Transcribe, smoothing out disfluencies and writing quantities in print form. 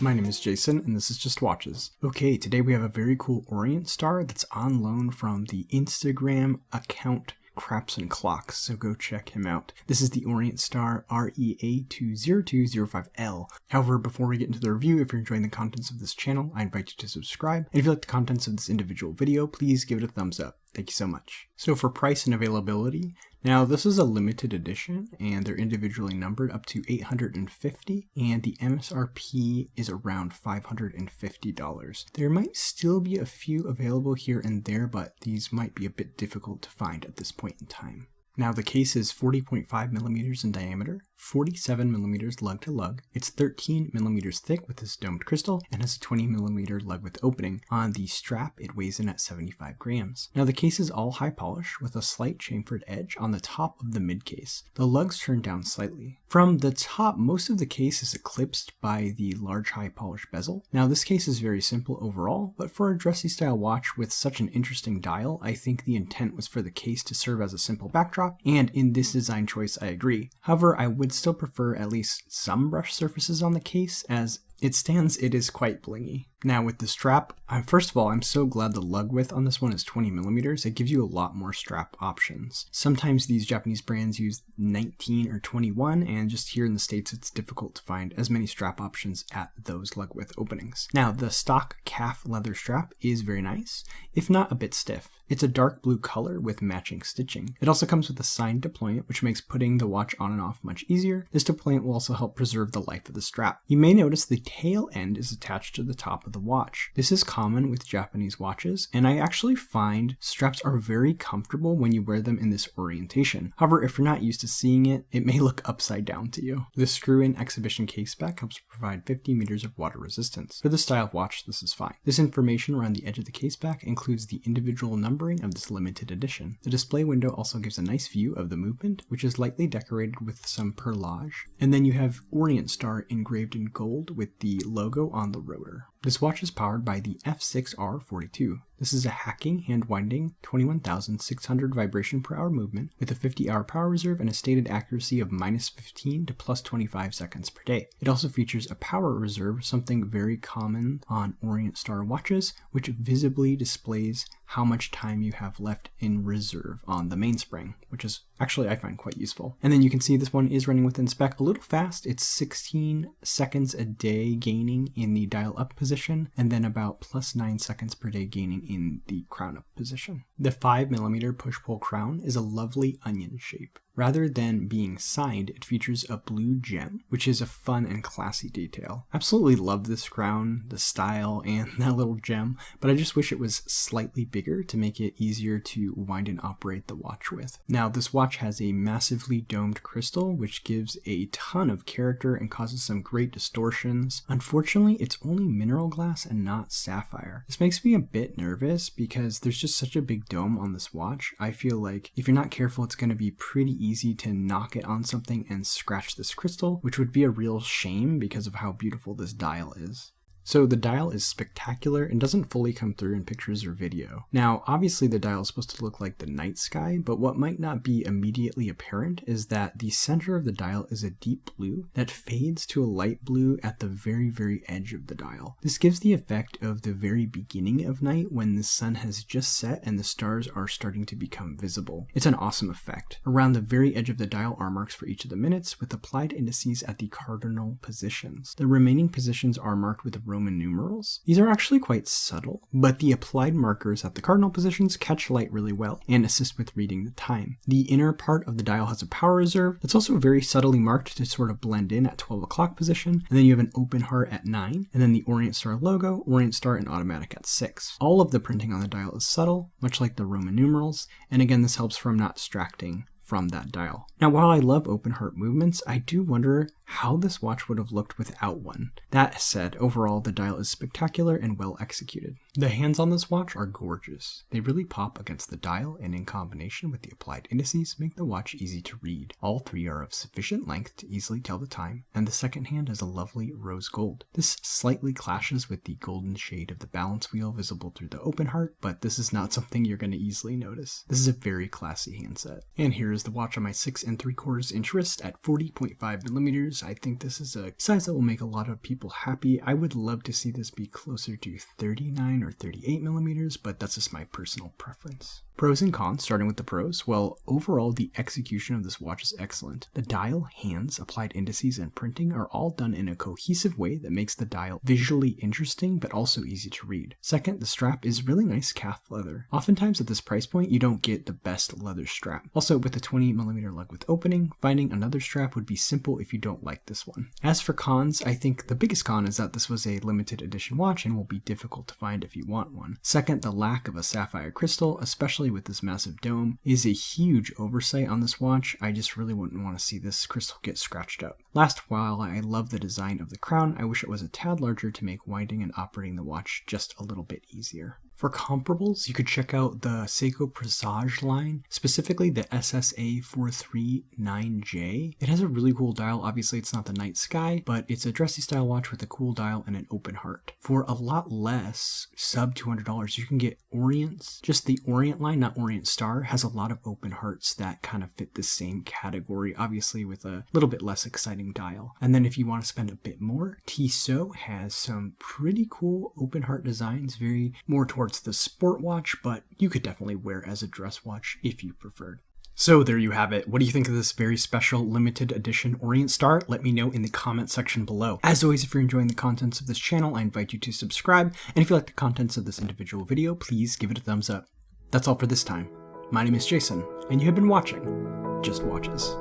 My name is Jason, and this is Just Watches. Okay, today we have a very cool Orient star that's on loan from the Instagram account Craps and Clocks, so go check him out. This is the Orient star AT0205L. However, before we get into the review, if you're enjoying the contents of this channel, I invite you to subscribe. And if you like the contents of this individual video, please give it a thumbs up. Thank you so much. So for price and availability, now this is a limited edition and they're individually numbered up to 850 and the MSRP is around $550. There might still be a few available here and there, but these might be a bit difficult to find at this point in time. Now the case is 40.5 millimeters in diameter, 47 millimeters lug to lug. It's 13 millimeters thick with this domed crystal and has a 20 millimeter lug width opening. On the strap, it weighs in at 75 grams. Now the case is all high polish with a slight chamfered edge on the top of the mid case. The lugs turn down slightly. From the top, most of the case is eclipsed by the large high polish bezel. Now this case is very simple overall, but for a dressy style watch with such an interesting dial, I think the intent was for the case to serve as a simple backdrop, and in this design choice I agree. However, I would still prefer at least some brush surfaces on the case, as it is quite blingy. Now with the strap, first of all, I'm so glad the lug width on this one is 20 millimeters. It gives you a lot more strap options. Sometimes these Japanese brands use 19 or 21, and just here in the States, it's difficult to find as many strap options at those lug width openings. Now the stock calf leather strap is very nice, if not a bit stiff. It's a dark blue color with matching stitching. It also comes with a signed deployment, which makes putting the watch on and off much easier. This deployment will also help preserve the life of the strap. You may notice the tail end is attached to the top of the watch. This is common with Japanese watches, and I actually find straps are very comfortable when you wear them in this orientation. However, if you're not used to seeing it, it may look upside down to you. The screw-in exhibition caseback helps provide 50 meters of water resistance. For this style of watch, this is fine. This information around the edge of the caseback includes the individual numbering of this limited edition. The display window also gives a nice view of the movement, which is lightly decorated with some perlage. And then you have Orient star engraved in gold with the logo on the rotor. This watch is powered by the F6R42. This is a hacking, hand-winding, 21,600 vibration per hour movement with a 50-hour power reserve and a stated accuracy of -15 to +25 seconds per day. It also features a power reserve, something very common on Orient star watches, which visibly displays how much time you have left in reserve on the mainspring, which is actually I find quite useful. And then you can see this one is running within spec a little fast. It's 16 seconds a day gaining in the dial up position, and then about +9 seconds per day gaining in the crown up position. The 5mm push-pull crown is a lovely onion shape. Rather than being signed, it features a blue gem, which is a fun and classy detail. Absolutely love this crown, the style, and that little gem, but I just wish it was slightly bigger to make it easier to wind and operate the watch with. Now, this watch has a massively domed crystal, which gives a ton of character and causes some great distortions. Unfortunately, it's only mineral glass and not sapphire. This makes me a bit nervous because there's just such a big dome on this watch. I feel like if you're not careful, it's going to be pretty easy to knock it on something and scratch this crystal, which would be a real shame because of how beautiful this dial is. So the dial is spectacular and doesn't fully come through in pictures or video. Now, obviously the dial is supposed to look like the night sky, but what might not be immediately apparent is that the center of the dial is a deep blue that fades to a light blue at the very edge of the dial. This gives the effect of the very beginning of night when the sun has just set and the stars are starting to become visible. It's an awesome effect. Around the very edge of the dial are marks for each of the minutes with applied indices at the cardinal positions. The remaining positions are marked with Roman numerals. These are actually quite subtle, but the applied markers at the cardinal positions catch light really well and assist with reading the time. The inner part of the dial has a power reserve that's also very subtly marked to sort of blend in at 12 o'clock position, and then you have an open heart at 9, and then the Orient star logo, Orient star, and automatic at 6. All of the printing on the dial is subtle, much like the Roman numerals, and again this helps from not distracting from that dial. Now, while I love open heart movements, I do wonder how this watch would have looked without one. That said, overall, the dial is spectacular and well executed. The hands on this watch are gorgeous. They really pop against the dial, and in combination with the applied indices, make the watch easy to read. All three are of sufficient length to easily tell the time, and the second hand is a lovely rose gold. This slightly clashes with the golden shade of the balance wheel visible through the open heart, but this is not something you're going to easily notice. This is a very classy handset. And here is the watch on my 6 3/4 inch wrist at 40.5 millimeters millimeters. I think this is a size that will make a lot of people happy. I would love to see this be closer to 39 or 38 millimeters, but that's just my personal preference. Pros and cons, starting with the pros. Well, overall, the execution of this watch is excellent. The dial, hands, applied indices, and printing are all done in a cohesive way that makes the dial visually interesting, but also easy to read. Second, the strap is really nice calf leather. Oftentimes at this price point, you don't get the best leather strap. Also, with the 28mm lug with opening, finding another strap would be simple if you don't like this one. As for cons, I think the biggest con is that this was a limited edition watch and will be difficult to find if you want one. Second, the lack of a sapphire crystal, especially with this massive dome, is a huge oversight on this watch. I just really wouldn't want to see this crystal get scratched up. Last, while I love the design of the crown, I wish it was a tad larger to make winding and operating the watch just a little bit easier. For comparables, you could check out the Seiko Presage line, specifically the SSA439J. It has a really cool dial. Obviously, it's not the night sky, but it's a dressy style watch with a cool dial and an open heart. For a lot less, sub $200, you can get Orient's. Just the Orient line, not Orient Star, has a lot of open hearts that kind of fit the same category, obviously with a little bit less exciting dial. And then if you want to spend a bit more, Tissot has some pretty cool open heart designs, very more towards the sport watch, but you could definitely wear as a dress watch if you preferred. So there you have it. What do you think of this very special limited edition Orient Star? Let me know in the comment section below. As always, if you're enjoying the contents of this channel, I invite you to subscribe. And if you like the contents of this individual video, please give it a thumbs up. That's all for this time. My name is Jason, and you have been watching Just Watches.